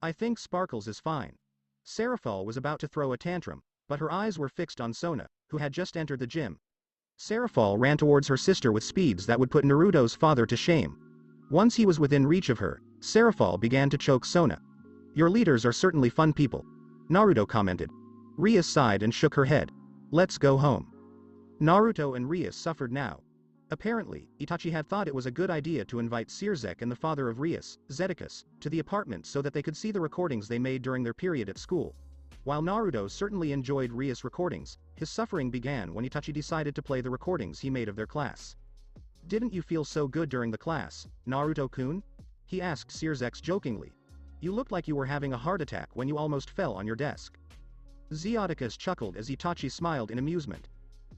I think Sparkles is fine. Serafal was about to throw a tantrum, but her eyes were fixed on Sona, who had just entered the gym. Serafal ran towards her sister with speeds that would put Naruto's father to shame. Once he was within reach of her, Serafal began to choke Sona. Your leaders are certainly fun people. Naruto commented. Rias sighed and shook her head. Let's go home. Naruto and Rias suffered now. Apparently, Itachi had thought it was a good idea to invite Searzek and the father of Rias, Zedekus, to the apartment so that they could see the recordings they made during their period at school. While Naruto certainly enjoyed Rias' recordings, his suffering began when Itachi decided to play the recordings he made of their class. Didn't you feel so good during the class, Naruto-kun? He asked Searsex jokingly. You looked like you were having a heart attack when you almost fell on your desk. Zeodicus chuckled as Itachi smiled in amusement.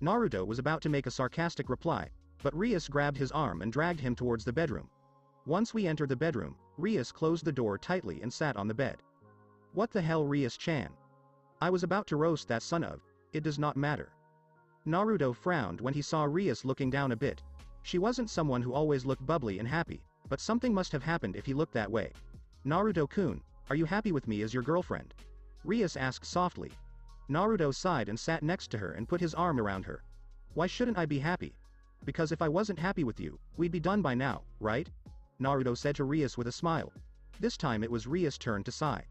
Naruto was about to make a sarcastic reply, but Rias grabbed his arm and dragged him towards the bedroom. Once we entered the bedroom, Rias closed the door tightly and sat on the bed. What the hell, Rias-chan? I was about to roast that son of, it does not matter. Naruto frowned when he saw Rias looking down a bit. She wasn't someone who always looked bubbly and happy, but something must have happened if he looked that way. Naruto-kun, are you happy with me as your girlfriend? Rias asked softly. Naruto sighed and sat next to her and put his arm around her. Why shouldn't I be happy? Because if I wasn't happy with you, we'd be done by now, right? Naruto said to Rias with a smile. This time it was Rias' turn to sigh.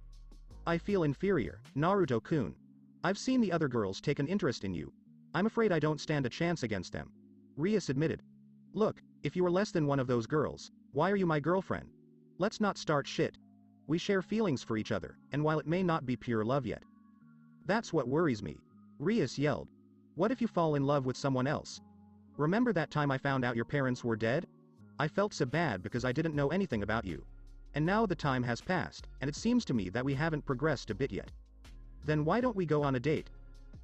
I feel inferior, Naruto-kun. I've seen the other girls take an interest in you. I'm afraid I don't stand a chance against them. Rias admitted. Look, if you were less than one of those girls, why are you my girlfriend? Let's not start shit. We share feelings for each other, and while it may not be pure love yet. That's what worries me. Rias yelled. What if you fall in love with someone else? Remember that time I found out your parents were dead? I felt so bad because I didn't know anything about you. And now the time has passed, and it seems to me that we haven't progressed a bit yet. Then why don't we go on a date?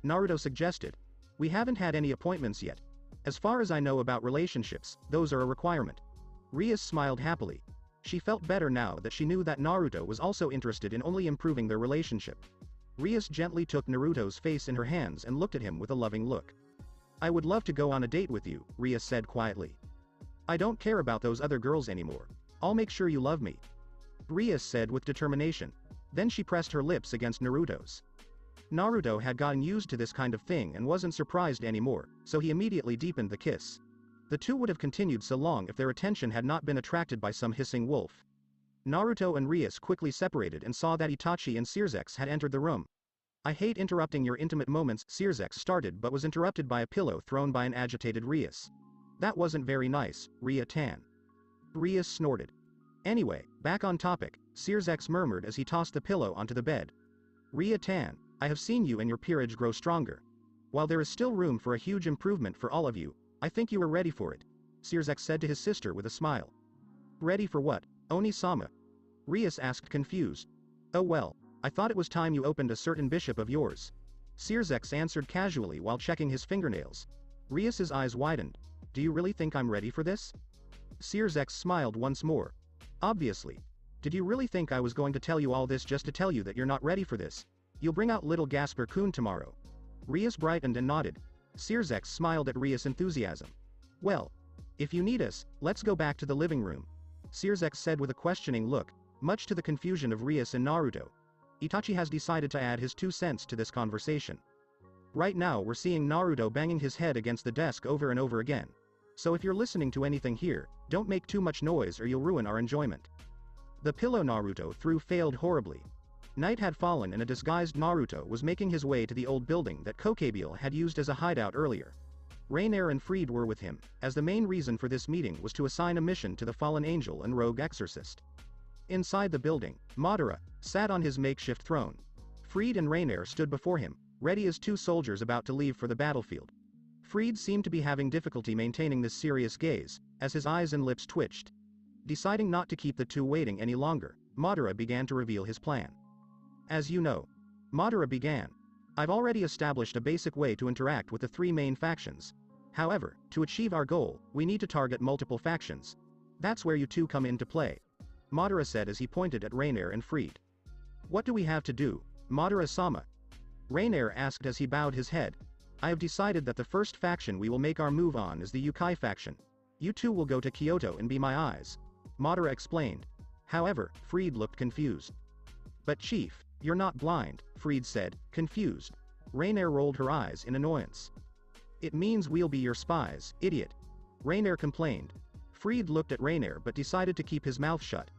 Naruto suggested. We haven't had any appointments yet. As far as I know about relationships, those are a requirement. Rias smiled happily. She felt better now that she knew that Naruto was also interested in only improving their relationship. Rias gently took Naruto's face in her hands and looked at him with a loving look. "I would love to go on a date with you," Rias said quietly. "I don't care about those other girls anymore. I'll make sure you love me," Rias said with determination. Then she pressed her lips against Naruto's. Naruto had gotten used to this kind of thing and wasn't surprised anymore, so he immediately deepened the kiss. The two would have continued so long if their attention had not been attracted by some hissing wolf. Naruto and Rias quickly separated and saw that Itachi and Sirzex had entered the room. "I hate interrupting your intimate moments," Sirzex started but was interrupted by a pillow thrown by an agitated Rias. "That wasn't very nice, Ria-tan." Rias snorted. "Anyway, back on topic," Sirzex murmured as he tossed the pillow onto the bed. "Ria-tan, I have seen you and your peerage grow stronger. While there is still room for a huge improvement for all of you, I think you are ready for it," Sirzex said to his sister with a smile. "Ready for what, Oni-sama?" Rias asked confused. "Oh well, I thought it was time you opened a certain bishop of yours," Sirzex answered casually while checking his fingernails. Rias's eyes widened. "Do you really think I'm ready for this?" Sirzex smiled once more. "Obviously. Did you really think I was going to tell you all this just to tell you that you're not ready for this? You'll bring out little Gasper-kun tomorrow." Rias brightened and nodded. Sirzex smiled at Rias' enthusiasm. "Well, if you need us, let's go back to the living room," Sirzex said with a questioning look, much to the confusion of Rias and Naruto. Itachi has decided to add his 2 cents to this conversation. Right now we're seeing Naruto banging his head against the desk over and over again. So if you're listening to anything here, don't make too much noise or you'll ruin our enjoyment. The pillow Naruto threw failed horribly. Night had fallen and a disguised Naruto was making his way to the old building that Kokabeel had used as a hideout earlier. Rainier and Fried were with him, as the main reason for this meeting was to assign a mission to the fallen angel and rogue exorcist. Inside the building, Madara sat on his makeshift throne. Fried and Rainier stood before him, ready as 2 soldiers about to leave for the battlefield. Fried seemed to be having difficulty maintaining this serious gaze, as his eyes and lips twitched. Deciding not to keep the two waiting any longer, Madara began to reveal his plan. "As you know," Madara began, "I've already established a basic way to interact with the 3 main factions. However, to achieve our goal, we need to target multiple factions. That's where you two come into play," Madara said as he pointed at Rainier and Fried. "What do we have to do, Madara-sama?" Rainier asked as he bowed his head. "I have decided that the first faction we will make our move on is the Uchiha faction. You two will go to Kyoto and be my eyes," Madara explained. However, Fried looked confused. "But Chief, you're not blind," Fried said, confused. Rainier rolled her eyes in annoyance. "It means we'll be your spies, idiot," Rainier complained. Fried looked at Rainier but decided to keep his mouth shut.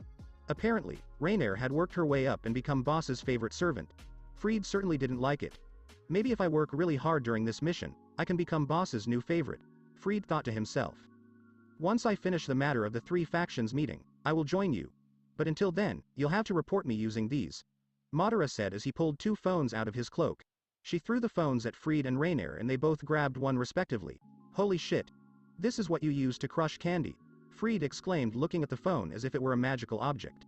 Apparently, Rainier had worked her way up and become boss's favorite servant. Fried certainly didn't like it. "Maybe if I work really hard during this mission, I can become boss's new favorite," Fried thought to himself. "Once I finish the matter of the 3 factions meeting, I will join you. But until then, you'll have to report me using these," Madara said as he pulled 2 phones out of his cloak. She threw the phones at Fried and Rainier and they both grabbed one respectively. "Holy shit. This is what you use to crush candy," Fried exclaimed looking at the phone as if it were a magical object.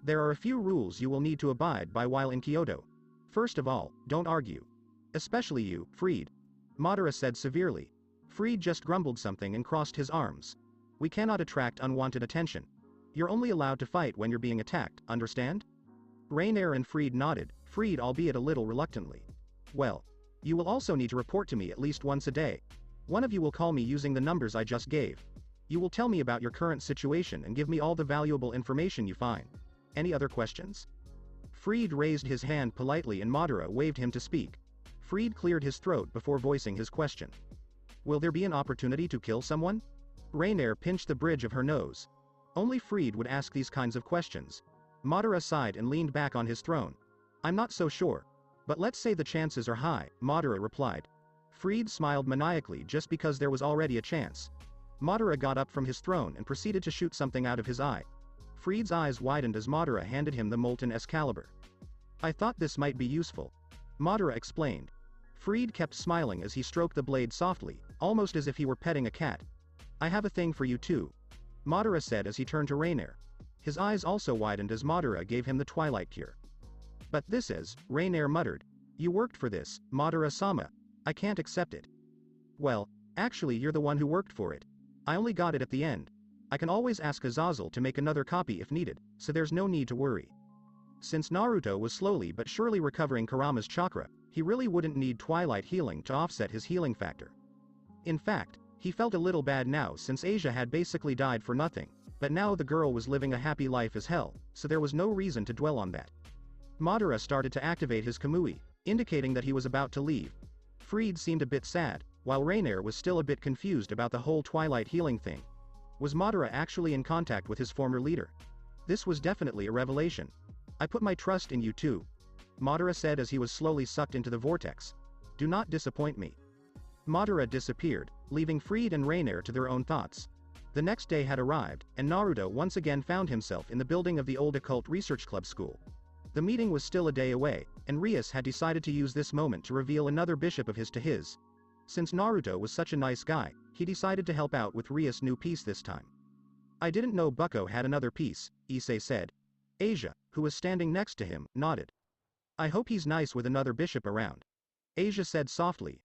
"There are a few rules you will need to abide by while in Kyoto. First of all, don't argue. Especially you, Fried," Madara said severely. Fried just grumbled something and crossed his arms. "We cannot attract unwanted attention. You're only allowed to fight when you're being attacked, understand?" Rainier and Fried nodded, Fried albeit a little reluctantly. "Well, you will also need to report to me at least once a day. One of you will call me using the numbers I just gave. You will tell me about your current situation and give me all the valuable information you find. Any other questions?" Fried raised his hand politely and Madara waved him to speak. Fried cleared his throat before voicing his question. "Will there be an opportunity to kill someone?" Rainier pinched the bridge of her nose. Only Fried would ask these kinds of questions. Madara sighed and leaned back on his throne. "I'm not so sure. But let's say the chances are high," Madara replied. Fried smiled maniacally just because there was already a chance. Madara got up from his throne and proceeded to shoot something out of his eye. Fried's eyes widened as Madara handed him the molten Excalibur. "I thought this might be useful," Madara explained. Fried kept smiling as he stroked the blade softly, almost as if he were petting a cat. "I have a thing for you too," Madara said as he turned to Rainier. His eyes also widened as Madara gave him the Twilight Cure. "But this is," Rainier muttered. "You worked for this, Madara-sama. I can't accept it." "Well, actually you're the one who worked for it. I only got it at the end. I can always ask Azazel to make another copy if needed, so there's no need to worry. Since Naruto was slowly but surely recovering Kurama's chakra, he really wouldn't need Twilight healing to offset his healing factor. In fact, he felt a little bad now since Asia had basically died for nothing, but now the girl was living a happy life as hell, so there was no reason to dwell on that. Madara started to activate his Kamui, indicating that he was about to leave. Fried seemed a bit sad, while Rainier was still a bit confused about the whole Twilight healing thing. Was Madara actually in contact with his former leader? This was definitely a revelation. I put my trust in you too, Madara said as he was slowly sucked into the vortex. Do not disappoint me. Madara disappeared, leaving Fried and Rainier to their own thoughts. The next day had arrived, and Naruto once again found himself in the building of the old occult research club school. The meeting was still a day away, and Rias had decided to use this moment to reveal another bishop of his to his. Since Naruto was such a nice guy, he decided to help out with Rias' new piece this time. I didn't know Bucko had another piece, Issei said. Asia, who was standing next to him, nodded. I hope he's nice with another bishop around. Asia said softly.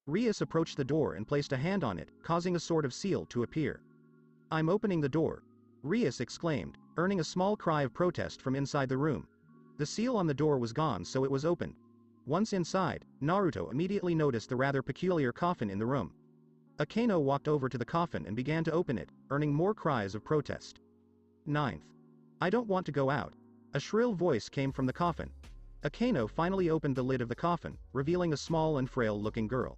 Rias approached the door and placed a hand on it, causing a sort of seal to appear. I'm opening the door, Rias exclaimed, earning a small cry of protest from inside the room. The seal on the door was gone, so it was opened. Once inside, Naruto immediately noticed the rather peculiar coffin in the room. Akeno walked over to the coffin and began to open it, earning more cries of protest. 9th. I don't want to go out. A shrill voice came from the coffin. Akeno finally opened the lid of the coffin, revealing a small and frail-looking girl.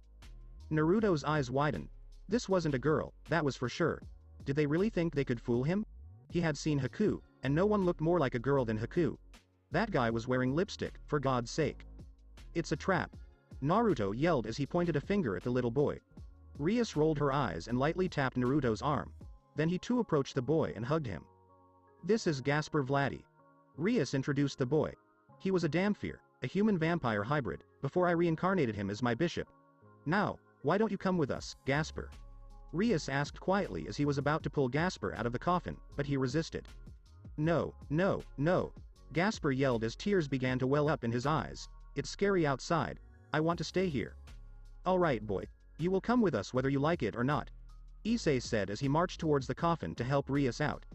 Naruto's eyes widened. This wasn't a girl, that was for sure. Did they really think they could fool him? He had seen Haku, and no one looked more like a girl than Haku. That guy was wearing lipstick, for God's sake. It's a trap. Naruto yelled as he pointed a finger at the little boy. Rias rolled her eyes and lightly tapped Naruto's arm. Then he too approached the boy and hugged him. This is Gasper Vladdy. Rias introduced the boy. He was a Damphir, a human-vampire hybrid, before I reincarnated him as my bishop. Now, why don't you come with us, Gasper? Rias asked quietly as he was about to pull Gasper out of the coffin, but he resisted. No, no, no. Gasper yelled as tears began to well up in his eyes. It's scary outside. I want to stay here. Alright boy. You will come with us whether you like it or not, Issei said as he marched towards the coffin to help Rias out.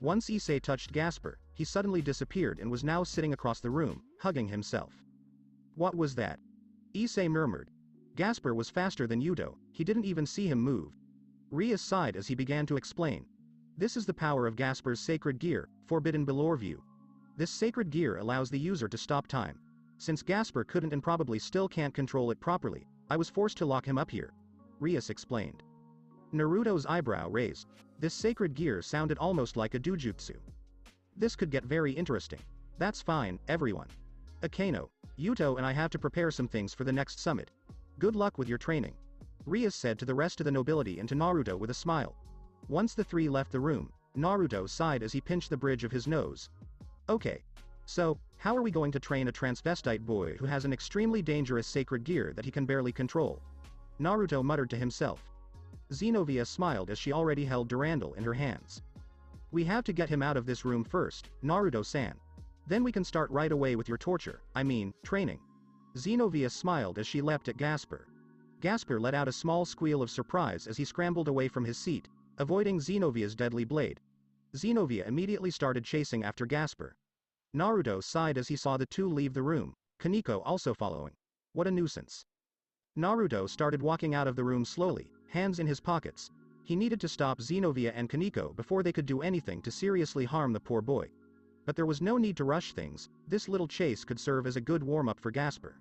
Once Issei touched Gasper, he suddenly disappeared and was now sitting across the room, hugging himself. What was that? Issei murmured. Gasper was faster than Yudo, he didn't even see him move. Rias sighed as he began to explain. This is the power of Gasper's sacred gear, Forbidden Belore View. This sacred gear allows the user to stop time. Since Gasper couldn't and probably still can't control it properly, I was forced to lock him up here, Rias explained. Naruto's eyebrow raised. This sacred gear sounded almost like a dojutsu. This could get very interesting. That's fine, everyone. Akeno, Yuto and I have to prepare some things for the next summit. Good luck with your training, Rias said to the rest of the nobility and to Naruto with a smile. Once the three left the room, Naruto sighed as he pinched the bridge of his nose. Okay. So, how are we going to train a transvestite boy who has an extremely dangerous sacred gear that he can barely control? Naruto muttered to himself. Xenovia smiled as she already held Durandal in her hands. We have to get him out of this room first, Naruto-san. Then we can start right away with your torture, training. Xenovia smiled as she leapt at Gasper. Gasper let out a small squeal of surprise as he scrambled away from his seat, avoiding Xenovia's deadly blade. Xenovia immediately started chasing after Gasper. Naruto sighed as he saw the two leave the room, Kaneko also following. What a nuisance. Naruto started walking out of the room slowly, hands in his pockets. He needed to stop Xenovia and Kaneko before they could do anything to seriously harm the poor boy. But there was no need to rush things, this little chase could serve as a good warm-up for Gasper.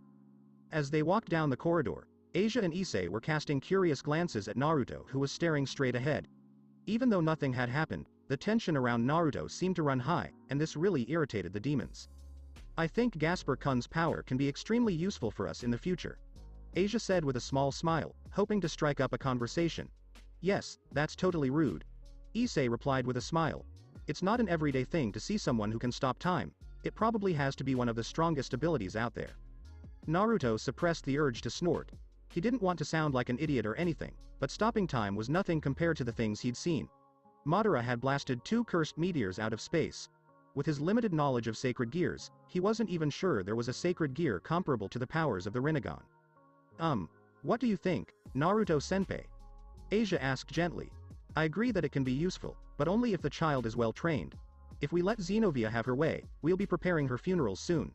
As they walked down the corridor, Asia and Issei were casting curious glances at Naruto who was staring straight ahead. Even though nothing had happened, the tension around Naruto seemed to run high, and this really irritated the demons. I think Gasper-kun's power can be extremely useful for us in the future, Asia said with a small smile, hoping to strike up a conversation. Yes, that's totally rude, Issei replied with a smile. It's not an everyday thing to see someone who can stop time, it probably has to be one of the strongest abilities out there. Naruto suppressed the urge to snort. He didn't want to sound like an idiot or anything, but stopping time was nothing compared to the things he'd seen. Madara had blasted 2 cursed meteors out of space. With his limited knowledge of sacred gears, he wasn't even sure there was a sacred gear comparable to the powers of the Rinnegan. What do you think, Naruto-senpai? Asia asked gently. I agree that it can be useful, but only if the child is well trained. If we let Xenovia have her way, we'll be preparing her funeral soon.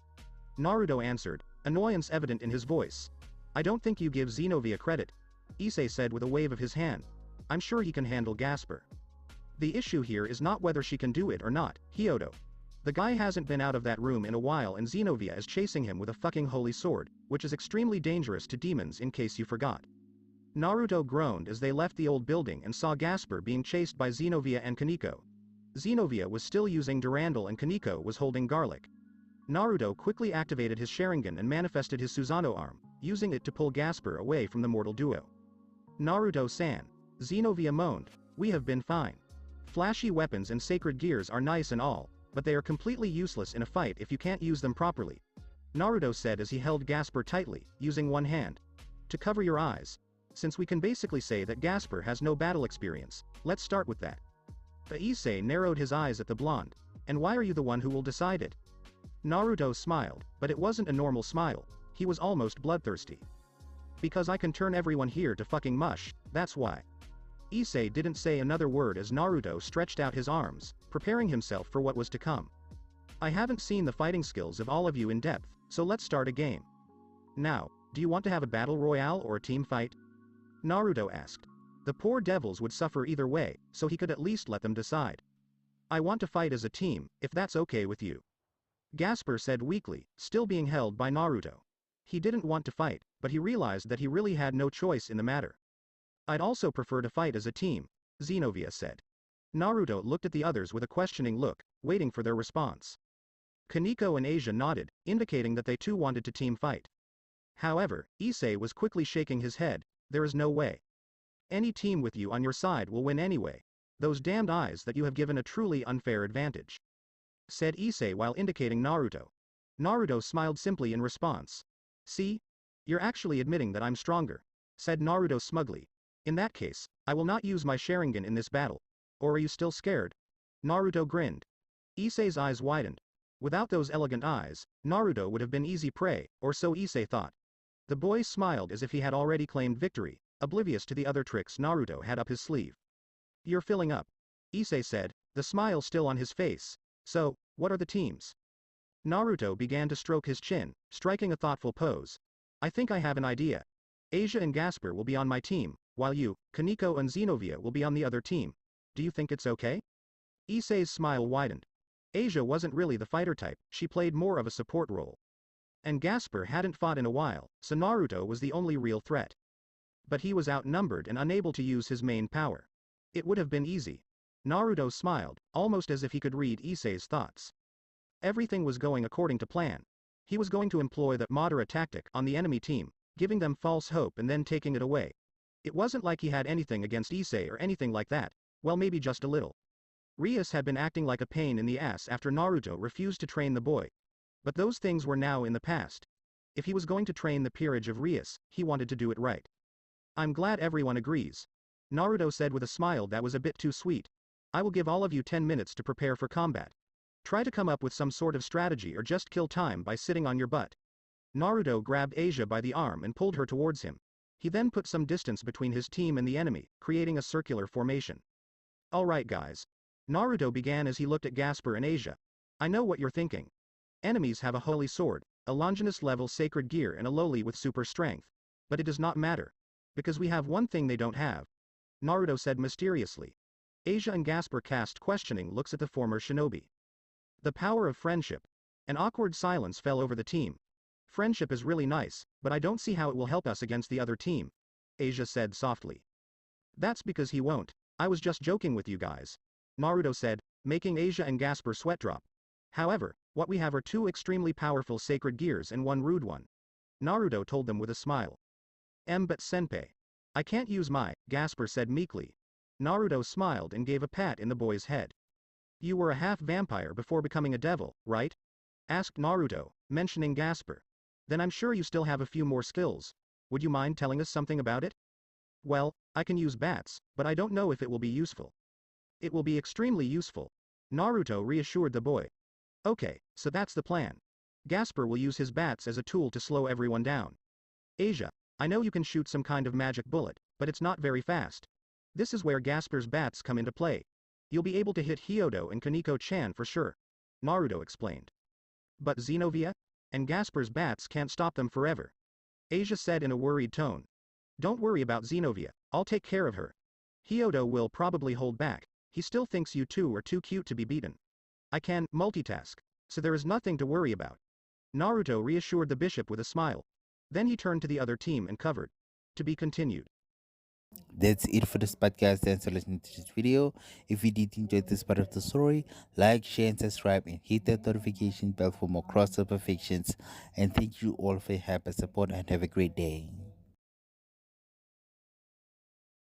Naruto answered, annoyance evident in his voice. I don't think you give Xenovia credit, Issei said with a wave of his hand. I'm sure he can handle Gasper. The issue here is not whether she can do it or not, Hyodo. The guy hasn't been out of that room in a while and Xenovia is chasing him with a fucking holy sword, which is extremely dangerous to demons in case you forgot. Naruto groaned as they left the old building and saw Gasper being chased by Xenovia and Kaneko. Xenovia was still using Durandal and Kaneko was holding garlic. Naruto quickly activated his Sharingan and manifested his Susanoo arm, using it to pull Gasper away from the mortal duo. Naruto-san. Xenovia moaned, we have been fine. Flashy weapons and sacred gears are nice and all, but they are completely useless in a fight if you can't use them properly. Naruto said as he held Gasper tightly, using one hand. To cover your eyes. Since we can basically say that Gasper has no battle experience, let's start with that. The Issei narrowed his eyes at the blonde. And why are you the one who will decide it? Naruto smiled, but it wasn't a normal smile, he was almost bloodthirsty. Because I can turn everyone here to fucking mush, that's why. Issei didn't say another word as Naruto stretched out his arms, preparing himself for what was to come. I haven't seen the fighting skills of all of you in depth, so let's start a game. Now, do you want to have a battle royale or a team fight? Naruto asked. The poor devils would suffer either way, so he could at least let them decide. I want to fight as a team, if that's okay with you. Gasper said weakly, still being held by Naruto. He didn't want to fight, but he realized that he really had no choice in the matter. I'd also prefer to fight as a team, Xenovia said. Naruto looked at the others with a questioning look, waiting for their response. Kaneko and Asia nodded, indicating that they too wanted to team fight. However, Issei was quickly shaking his head, there is no way. Any team with you on your side will win anyway. Those damned eyes that you have given a truly unfair advantage. Said Issei while indicating Naruto. Naruto smiled simply in response. See? You're actually admitting that I'm stronger. Said Naruto smugly. In that case, I will not use my Sharingan in this battle. Or are you still scared? Naruto grinned. Issei's eyes widened. Without those elegant eyes, Naruto would have been easy prey, or so Issei thought. The boy smiled as if he had already claimed victory, oblivious to the other tricks Naruto had up his sleeve. You're filling up. Issei said, the smile still on his face. So, what are the teams? Naruto began to stroke his chin, striking a thoughtful pose. I think I have an idea. Asia and Gasper will be on my team, while you, Kaneko and Xenovia will be on the other team. Do you think it's okay? Issei's smile widened. Asia wasn't really the fighter type, she played more of a support role. And Gasper hadn't fought in a while, so Naruto was the only real threat. But he was outnumbered and unable to use his main power. It would have been easy. Naruto smiled, almost as if he could read Issei's thoughts. Everything was going according to plan. He was going to employ the Madara tactic on the enemy team, giving them false hope and then taking it away. It wasn't like he had anything against Issei or anything like that, well maybe just a little. Rias had been acting like a pain in the ass after Naruto refused to train the boy. But those things were now in the past. If he was going to train the peerage of Rias, he wanted to do it right. I'm glad everyone agrees. Naruto said with a smile that was a bit too sweet. I will give all of you 10 minutes to prepare for combat. Try to come up with some sort of strategy or just kill time by sitting on your butt. Naruto grabbed Asia by the arm and pulled her towards him. He then put some distance between his team and the enemy, creating a circular formation. Alright guys. Naruto began as he looked at Gasper and Asia. I know what you're thinking. Enemies have a holy sword, a Longinus level sacred gear and a lowly with super strength. But it does not matter. Because we have one thing they don't have. Naruto said mysteriously. Asia and Gasper cast questioning looks at the former shinobi. The power of friendship. An awkward silence fell over the team. Friendship is really nice, but I don't see how it will help us against the other team. Asia said softly. That's because he won't. I was just joking with you guys. Naruto said, making Asia and Gasper sweat drop. However, what we have are 2 extremely powerful sacred gears and 1 rude one. Naruto told them with a smile. But senpai. I can't use my, Gasper said meekly. Naruto smiled and gave a pat in the boy's head. You were a half vampire before becoming a devil, right? Asked Naruto, mentioning Gasper. Then I'm sure you still have a few more skills. Would you mind telling us something about it? Well, I can use bats, but I don't know if it will be useful. It will be extremely useful. Naruto reassured the boy. Okay, so that's the plan. Gasper will use his bats as a tool to slow everyone down. Asia, I know you can shoot some kind of magic bullet, but it's not very fast. This is where Gasper's bats come into play. You'll be able to hit Hyodo and Kaneko-chan for sure. Naruto explained. But Xenovia? And Gasper's bats can't stop them forever. Asia said in a worried tone. Don't worry about Xenovia, I'll take care of her. Hyodo will probably hold back, he still thinks you two are too cute to be beaten. I can multitask, so there is nothing to worry about. Naruto reassured the bishop with a smile. Then he turned to the other team and covered. To be continued.
That's it for this podcast. Thanks for listening to this video. If you did enjoy this part of the story, like, share, and subscribe, and hit that notification bell for more crossover fictions. And thank you all for your help and support, and have a great day.